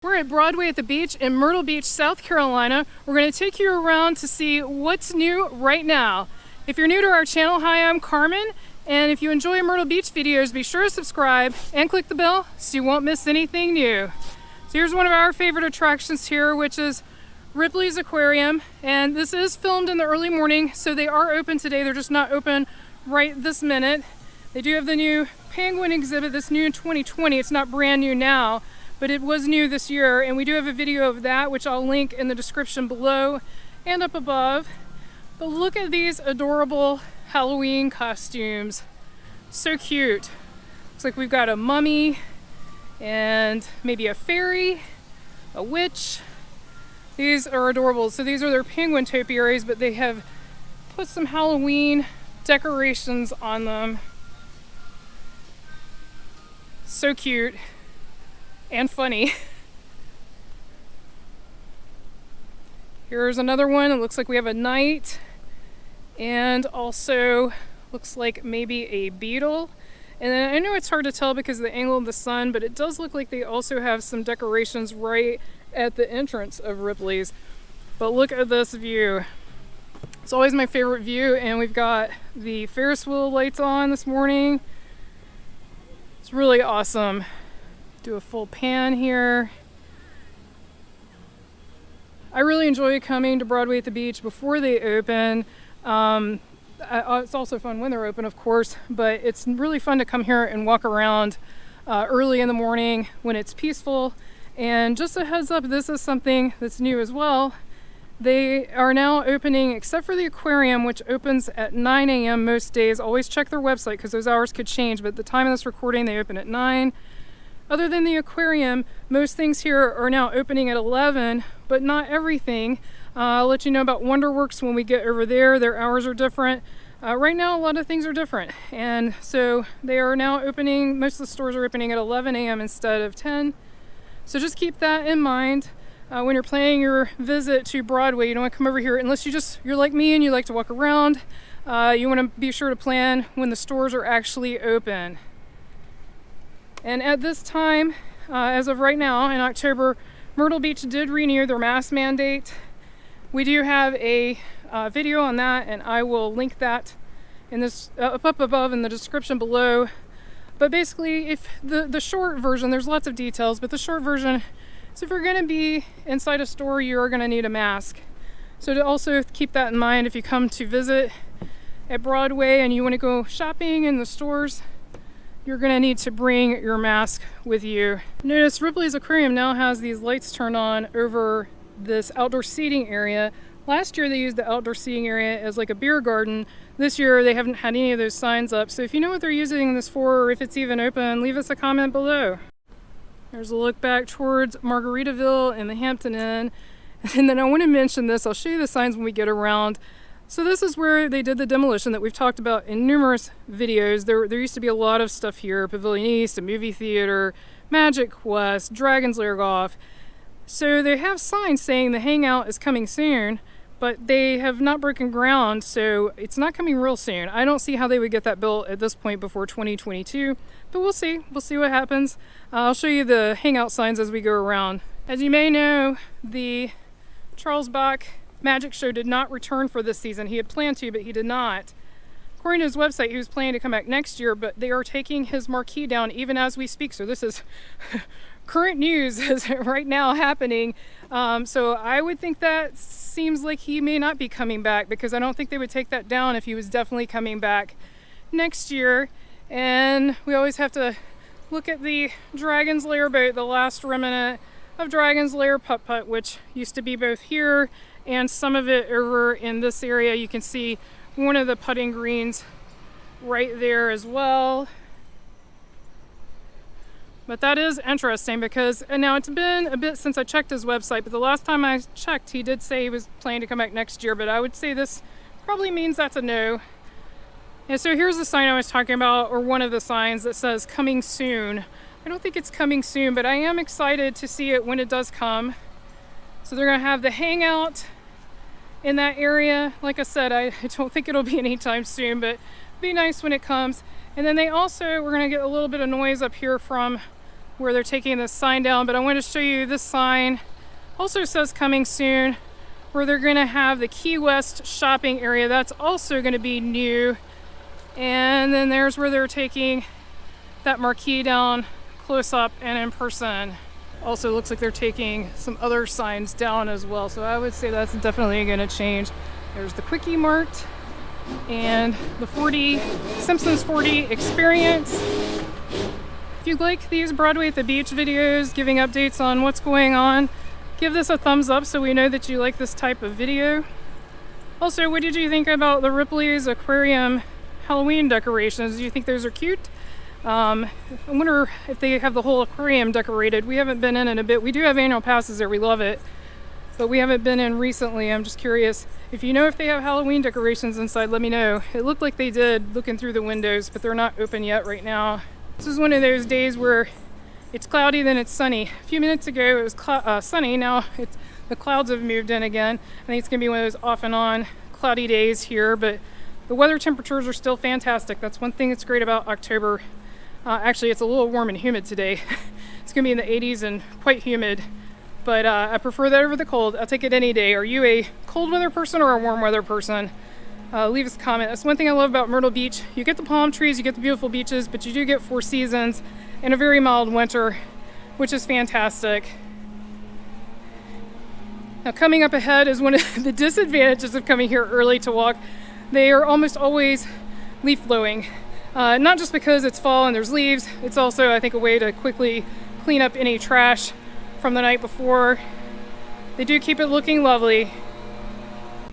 We're at Broadway at the beach in Myrtle Beach, South Carolina. We're going to take you around to see what's new right now. If you're new to our channel, hi, I'm Carmen. And if you enjoy Myrtle Beach videos, be sure to subscribe and click the bell so you won't miss anything new. So here's one of our favorite attractions here, which is Ripley's Aquarium. And this is filmed in the early morning, so they are open today. They're just not open right this minute. They do have the new penguin exhibit that's new in 2020. It's not brand new now, but it was new this year, and we do have a video of that, which I'll link in the description below and up above. But look at these adorable Halloween costumes. So cute. Looks like we've got a mummy and maybe a fairy, a witch. These are adorable. So these are their penguin topiaries, but they have put some Halloween decorations on them. So cute. And funny. Here's another one. It looks like we have a knight, and also looks like maybe a beetle. And then I know it's hard to tell because of the angle of the sun, but it does look like they also have some decorations right at the entrance of Ripley's. But look at this view. It's always my favorite view, and we've got the Ferris wheel lights on this morning. It's really awesome. Do a full pan here. I really enjoy coming to Broadway at the beach before they open. It's also fun when they're open, of course, but it's really fun to come here and walk around early in the morning when it's peaceful. And just a heads up, this is something that's new as well. They are now opening, except for the aquarium, which opens at 9 a.m. most days. Always check their website because those hours could change, but at the time of this recording, they open at 9. Other than the aquarium, most things here are now opening at 11, but not everything. I'll let you know about Wonderworks when we get over there. Their hours are different. Right now, a lot of things are different. And so they are now opening, most of the stores are opening at 11 a.m. instead of 10. So just keep that in mind when you're planning your visit to Broadway. You don't want to come over here unless you're like me and you like to walk around. You want to be sure to plan when the stores are actually open. And at this time, as of right now, in October, Myrtle Beach did renew their mask mandate. We do have a video on that, and I will link that in this up above in the description below. But basically, if the short version, there's lots of details, but the short version is if you're going to be inside a store, you are going to need a mask. So to also keep that in mind if you come to visit at Broadway and you want to go shopping in the stores, you're going to need to bring your mask with you. Notice Ripley's Aquarium now has these lights turned on over this outdoor seating area. Last year they used the outdoor seating area as like a beer garden. This year they haven't had any of those signs up. So if you know what they're using this for, or if it's even open, leave us a comment below. There's a look back towards Margaritaville and the Hampton Inn. And then I want to mention this. I'll show you the signs when we get around. So this is where they did the demolition that we've talked about in numerous videos. There used to be a lot of stuff here. Pavilion East, a movie theater, Magic Quest, Dragon's Lair Golf. So they have signs saying the hangout is coming soon, but they have not broken ground, so it's not coming real soon. I don't see how they would get that built at this point before 2022, but we'll see. We'll see what happens. I'll show you the hangout signs as we go around. As you may know, the Charles Bach Magic Show did not return for this season. He had planned to, but he did not. According to his website, he was planning to come back next year, but they are taking his marquee down even as we speak. So this is current news is right now happening. So I would think that seems like he may not be coming back, because I don't think they would take that down if he was definitely coming back next year. And we always have to look at the Dragon's Lair boat, the last remnant of Dragon's Lair putt-putt, which used to be both here and some of it over in this area. You can see one of the putting greens right there as well. But that is interesting because, and now it's been a bit since I checked his website, but the last time I checked, he did say he was planning to come back next year, but I would say this probably means that's a no. And so here's the sign I was talking about, or one of the signs that says coming soon. I don't think it's coming soon, but I am excited to see it when it does come. So they're going to have the hangout in that area. Like I said, I don't think it'll be anytime soon, but it'll be nice when it comes. And then they also, we're going to get a little bit of noise up here from where they're taking this sign down, but I want to show you this sign. Also says coming soon, where they're going to have the Key West shopping area. That's also going to be new. And then there's where they're taking that marquee down close up and in person. Also looks like they're taking some other signs down as well. So I would say that's definitely going to change. There's the Quickie Mart and the 40 Simpsons 40 experience. If you like these Broadway at the Beach videos giving updates on what's going on, give this a thumbs up so we know that you like this type of video. Also, what did you think about the Ripley's Aquarium Halloween decorations? Do you think those are cute? I wonder if they have the whole aquarium decorated. We haven't been in a bit. We do have annual passes there. We love it. But we haven't been in recently. I'm just curious. If you know if they have Halloween decorations inside, let me know. It looked like they did looking through the windows, but they're not open yet right now. This is one of those days where it's cloudy, then it's sunny. A few minutes ago it was sunny. Now the clouds have moved in again. I think it's going to be one of those off and on cloudy days here, but the weather temperatures are still fantastic. That's one thing that's great about October. Actually, it's a little warm and humid today. It's going to be in the 80s and quite humid, but I prefer that over the cold. I'll take it any day. Are you a cold weather person or a warm weather person? Leave us a comment. That's one thing I love about Myrtle Beach. You get the palm trees, you get the beautiful beaches, but you do get 4 seasons and a very mild winter, which is fantastic. Now, coming up ahead is one of the disadvantages of coming here early to walk. They are almost always leaf blowing. Not just because it's fall and there's leaves, it's also, I think, a way to quickly clean up any trash from the night before. They do keep it looking lovely.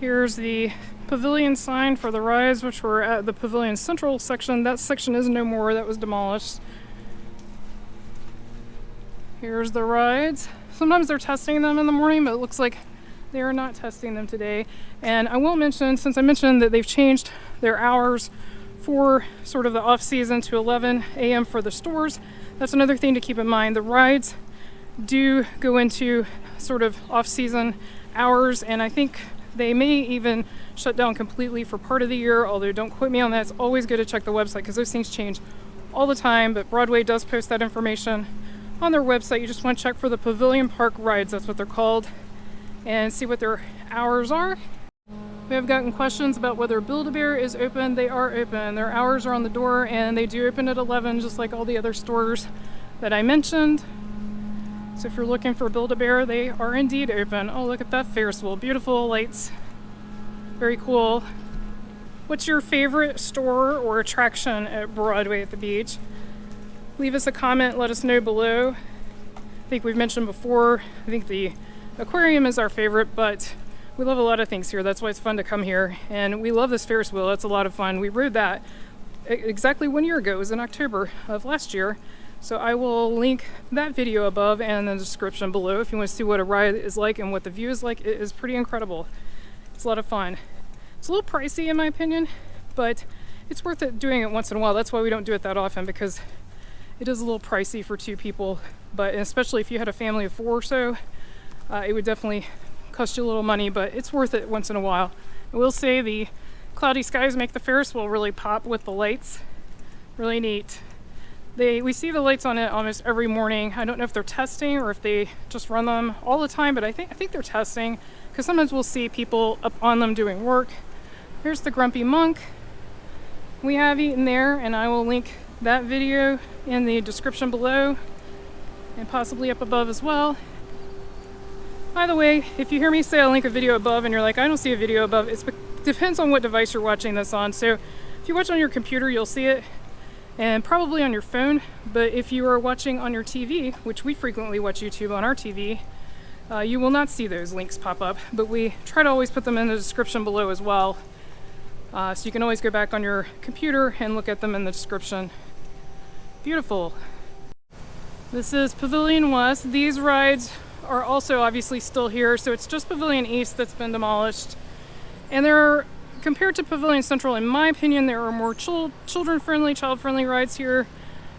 Here's the Pavilion sign for the rides, which were at the Pavilion Central section. That section is no more, that was demolished. Here's the rides. Sometimes they're testing them in the morning, but it looks like they are not testing them today. And I will mention, since I mentioned that they've changed their hours for sort of the off season to 11 a.m. for the stores, that's another thing to keep in mind. The rides do go into sort of off season hours, and I think they may even shut down completely for part of the year, although don't quote me on that. It's always good to check the website because those things change all the time, but Broadway does post that information on their website. You just want to check for the Pavilion Park rides, that's what they're called, and see what their hours are. We have gotten questions about whether Build-A-Bear is open. They are open. Their hours are on the door, and they do open at 11, just like all the other stores that I mentioned. So if you're looking for Build-A-Bear, they are indeed open. Oh, look at that Ferris wheel. Beautiful lights. Very cool. What's your favorite store or attraction at Broadway at the Beach? Leave us a comment. Let us know below. I think we've mentioned before, I think the aquarium is our favorite, but we love a lot of things here. That's why it's fun to come here. And we love this Ferris wheel. That's a lot of fun. We rode that exactly 1 year ago. It was in October of last year. So I will link that video above and in the description below if you want to see what a ride is like and what the view is like. It is pretty incredible. It's a lot of fun. It's a little pricey in my opinion, but it's worth it doing it once in a while. That's why we don't do it that often, because it is a little pricey for 2 people. But especially if you had a family of 4 or so, it would definitely cost you a little money, but it's worth it once in a while. I will say the cloudy skies make the Ferris wheel really pop with the lights. Really neat. We see the lights on it almost every morning. I don't know if they're testing or if they just run them all the time, but I think they're testing, because sometimes we'll see people up on them doing work. Here's the Grumpy Monk. We have eaten there, and I will link that video in the description below and possibly up above as well. By the way, if you hear me say I'll link a video above and you're like, I don't see a video above, it depends on what device you're watching this on. So if you watch on your computer, you'll see it, and probably on your phone. But if you are watching on your TV, which we frequently watch YouTube on our TV, you will not see those links pop up, but we try to always put them in the description below as well. So you can always go back on your computer and look at them in the description. Beautiful. This is Pavilion West. These rides are also obviously still here, so it's just Pavilion East that's been demolished. And compared to Pavilion Central, in my opinion, there are more children-friendly, child-friendly rides here.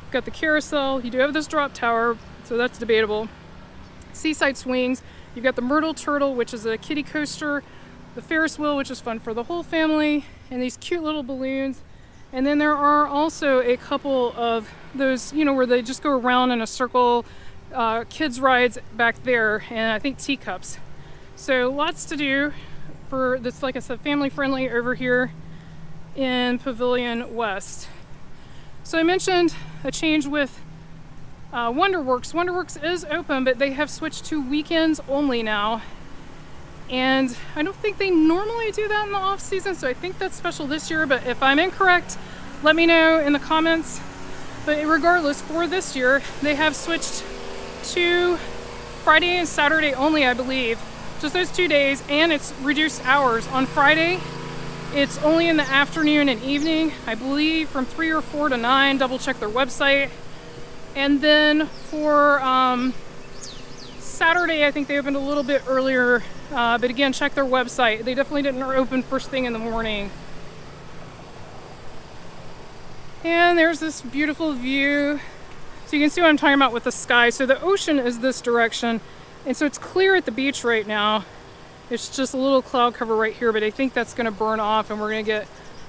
You've got the carousel, you do have this drop tower, so that's debatable. Seaside swings, you've got the Myrtle Turtle, which is a kiddie coaster, the Ferris wheel, which is fun for the whole family, and these cute little balloons. And then there are also a couple of those, you know, where they just go around in a circle, kids rides back there, and I think teacups. So lots to do for this, like I said, family friendly over here in Pavilion West. So I mentioned a change with Wonderworks. Wonderworks is open, but they have switched to weekends only now. And I don't think they normally do that in the off season, so I think that's special this year. But if I'm incorrect, let me know in the comments. But regardless, for this year, they have switched to Friday and Saturday only, I believe. Just those 2 days, and it's reduced hours. On Friday, it's only in the afternoon and evening, I believe from 3 or 4 to 9. Double check their website. And then for Saturday, I think they opened a little bit earlier, but again, check their website. They definitely didn't open first thing in the morning. And there's this beautiful view. So you can see what I'm talking about with the sky. So the ocean is this direction, and so it's clear at the beach right now. It's just a little cloud cover right here, but I think that's going to burn off, and we're going to get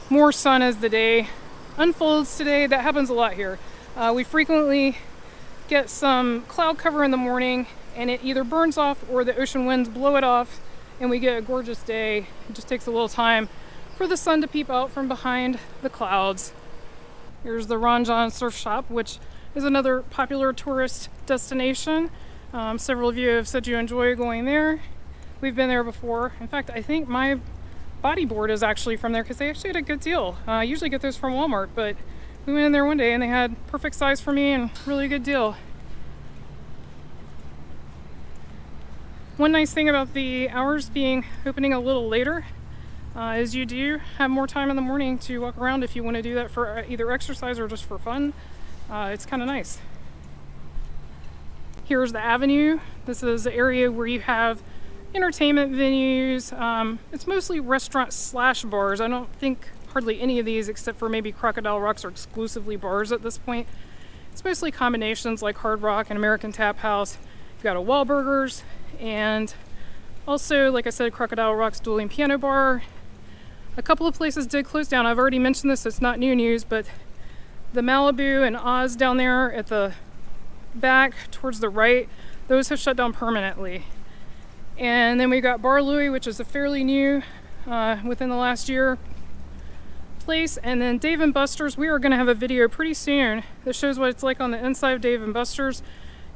more sun as the day unfolds today. That happens a lot here. We frequently get some cloud cover in the morning, and it either burns off or the ocean winds blow it off, and we get a gorgeous day. It just takes a little time for the sun to peep out from behind the clouds. Here's the Ron Jon Surf Shop, which is another popular tourist destination. Several of you have said you enjoy going there. We've been there before. In fact, I think my bodyboard is actually from there because they actually had a good deal. I usually get those from Walmart, but we went in there one day and they had perfect size for me and really good deal. One nice thing about the hours being opening a little later is you do have more time in the morning to walk around if you want to do that for either exercise or just for fun. It's kind of nice. Here's the Avenue. This is the area where you have entertainment venues. It's mostly restaurants slash bars. I don't think hardly any of these, except for maybe Crocodile Rocks, are exclusively bars at this point. It's mostly combinations like Hard Rock and American Tap House. You've got a Wahlburgers, and also, like I said, Crocodile Rock's Dueling Piano Bar. A couple of places did close down. I've already mentioned this, so it's not new news, but the Malibu and Oz down there at the back towards the right, those have shut down permanently. And then we got Bar Louie, which is a fairly new, within the last year, place. And then Dave & Buster's. We are going to have a video pretty soon that shows what it's like on the inside of Dave & Buster's,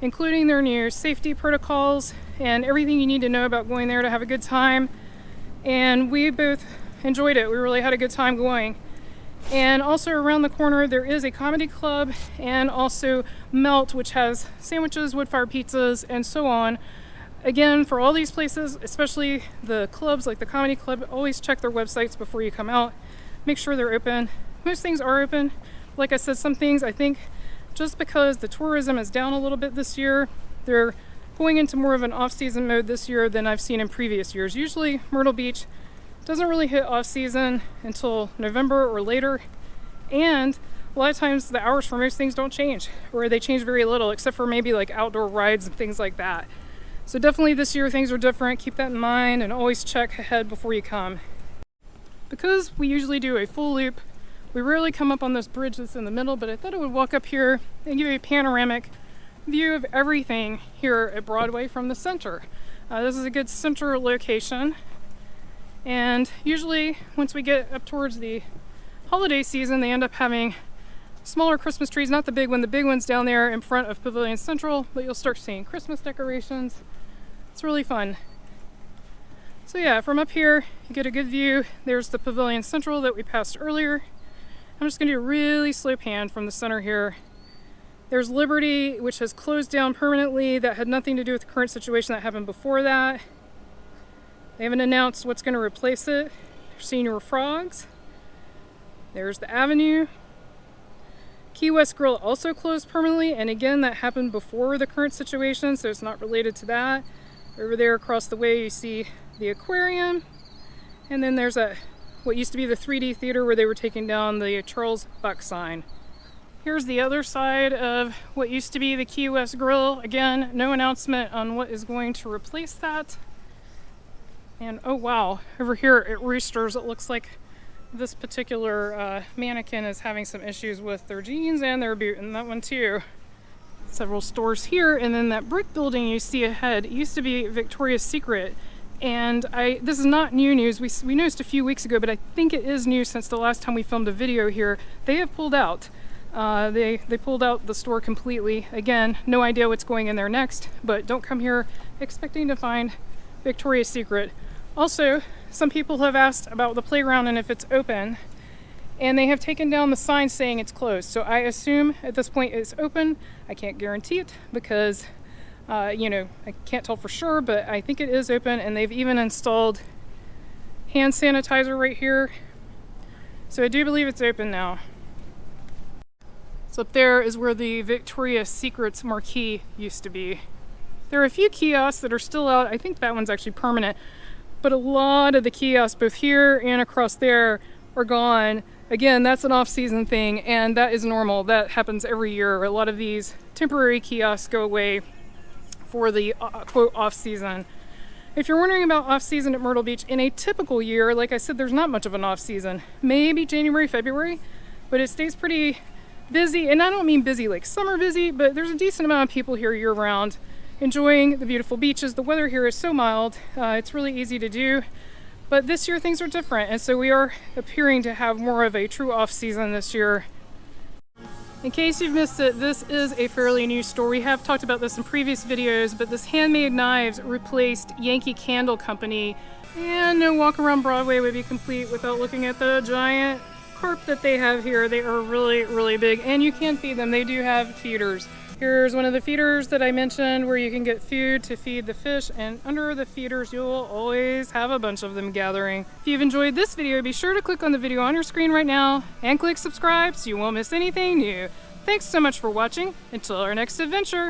including their new safety protocols and everything you need to know about going there to have a good time. And we both enjoyed it. We really had a good time going. And also around the corner there is a comedy club, and also Melt, which has sandwiches, wood-fired pizzas, and so on. Again, for all these places, especially the clubs like the comedy club, always check their websites before you come out. Make sure they're open. Most things are open. Like I said, some things I think just because the tourism is down a little bit this year, they're going into more of an off-season mode this year than I've seen in previous years. Usually Myrtle Beach doesn't really hit off-season until November or later, and a lot of times the hours for most things don't change, or they change very little, except for maybe like outdoor rides and things like that. So definitely this year things are different. Keep that in mind and always check ahead before you come. Because we usually do a full loop, we rarely come up on this bridge that's in the middle, but I thought I would walk up here and give you a panoramic view of everything here at Broadway from the center. This is a good center location, and usually once we get up towards the holiday season, they end up having smaller Christmas trees, not the big one. The big one's down there in front of Pavilion Central, but you'll start seeing Christmas decorations. It's really fun. So yeah, from up here you get a good view. There's the Pavilion Central that we passed earlier. I'm just going to do a really slow pan from the center here. There's Liberty, which has closed down permanently. That had nothing to do with the current situation that happened before that. They haven't announced what's going to replace it. There's Senior Frogs. There's the Avenue. Key West Grill also closed permanently, and again, that happened before the current situation, so it's not related to that. Over there across the way you see the Aquarium, and then there's what used to be the 3D theater where they were taking down the Charles Bach sign. Here's the other side of what used to be the Key West Grill. Again, no announcement on what is going to replace that. And oh wow, over here at Roosters, it looks like this particular mannequin is having some issues with their jeans and their boot, and that one too. Several stores here, and then that brick building you see ahead, it used to be Victoria's Secret. And this is not new news. We noticed a few weeks ago, but I think it is new since the last time we filmed a video here. They have pulled out. They pulled out the store completely. Again, no idea what's going in there next, but don't come here expecting to find Victoria's Secret. Also, some people have asked about the playground and if it's open, and they have taken down the sign saying it's closed. So I assume at this point it's open. I can't guarantee it because you know, I can't tell for sure, but I think it is open, and they've even installed hand sanitizer right here. So I do believe it's open now. So up there is where the Victoria's Secret's marquee used to be. There are a few kiosks that are still out. I think that one's actually permanent, but a lot of the kiosks both here and across there are gone. Again, that's an off-season thing, and that is normal. That happens every year. A lot of these temporary kiosks go away for the quote off-season. If you're wondering about off-season at Myrtle Beach, in a typical year, like I said, there's not much of an off-season. Maybe January, February, but it stays pretty busy. And I don't mean busy like summer busy, but there's a decent amount of people here year-round enjoying the beautiful beaches. The weather here is so mild, it's really easy to do. But this year things are different, and so we are appearing to have more of a true off-season this year. In case you've missed it, this is a fairly new store. We have talked about this in previous videos, but this Handmade Knives replaced Yankee Candle Company, and no walk around Broadway would be complete without looking at the giant carp that they have here. They are really, really big, and you can feed them. They do have feeders. Here's one of the feeders that I mentioned where you can get food to feed the fish, and under the feeders you'll always have a bunch of them gathering. If you've enjoyed this video, be sure to click on the video on your screen right now and click subscribe so you won't miss anything new. Thanks so much for watching. Until our next adventure.